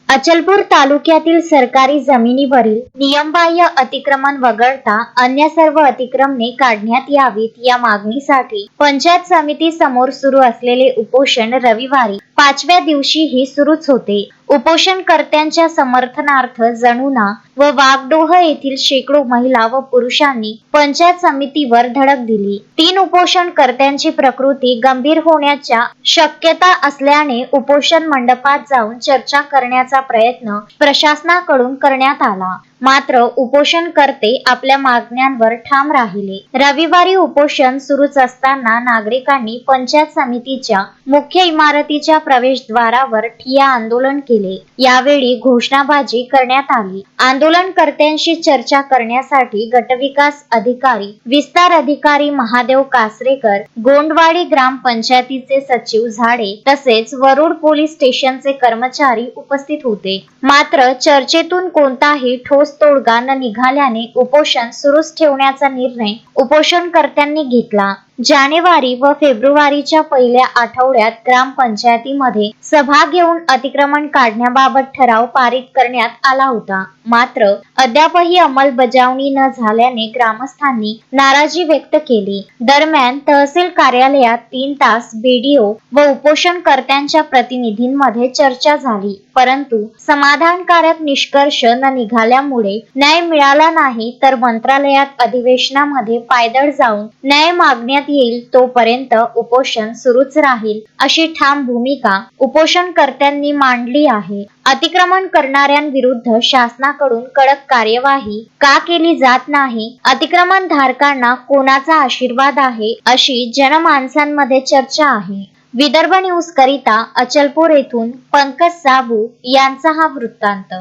अचलपूर तालुक्यातील सरकारी जमिनीवरील नियमबाह्य अतिक्रमण वगळता अन्य सर्व अतिक्रमणे काढण्यात यावीत या मागणीसाठी पंचायत समिती समोर सुरू असलेले उपोषण रविवारी 5व्या दिवशीही सुरूच होते। उपोषणकर्त्यांच्या समर्थनार्थ जणुना व वाघडोह येथील शेकडो महिला व पुरुषांनी पंचायत समितीवर धडक दिली। 3 उपोषणकर्त्यांची प्रकृती गंभीर होण्याच्या शक्यता असल्याने उपोषण मंडपात जाऊन चर्चा करण्याचा प्रयत्न प्रशासनाकडून करण्यात आला, मात्र उपोषणकर्ते आपल्या मागण्यांवर ठाम राहिले। रविवारी उपोषण सुरूच असताना नागरिकांनी पंचायत समितीच्या मुख्य इमारतीच्या प्रवेशद्वारावर ठिय्या आंदोलन केले। यावेळी घोषणाबाजी करण्यात आली। आंदोलनकर्त्यांशी चर्चा करण्यासाठी गटविकास अधिकारी, विस्तार अधिकारी महादेव कासरेकर, गोंडवाडी ग्रामपंचायतीचे सचिव झाडे तसेच वरुड पोलीस स्टेशनचे कर्मचारी उपस्थित होते। मात्र चर्चेतून कोणताही ठोस तोडगा न निघाल्याने उपोषण सुरूच ठेवण्याचा निर्णय उपोषणकर्त्यांनी घेतला। जानेवारी व फेब्रुवारीच्या पहिल्या आठवड्यात ग्रामपंचायतीमध्ये सभा घेऊन अतिक्रमण काढण्याबाबत ठराव पारित करण्यात आला होता, मात्र अद्यापही अंमलबजावणी न झाल्याने ग्रामस्थांनी नाराजी व्यक्त केली। दरम्यान तहसील कार्यालयात 3 तास बीडीओ व उपोषणकर्त्यांच्या प्रतिनिधींमध्ये चर्चा झाली, परंतु समाधानकारक निष्कर्ष न निघाल्यामुळे न्याय मिळाला नाही तर मंत्रालयात अधिवेशनामध्ये पायदळ जाऊन न्याय मागण्यात येईल तोपर्यंत उपोषण सुरूच राहील अशी ठाम भूमिका उपोषणकर्त्यांनी मांडली आहे। अतिक्रमण करणाऱ्यांविरुद्ध शासनाकडून कडक कार्यवाही का केली जात नाही? अतिक्रमण धारकांना कोणाचा आशीर्वाद आहे अशी जनमानसांमध्ये चर्चा आहे। विदर्भ न्यूज करिता अचलपूर येथून पंकज साबू यांचा हा वृत्तांत।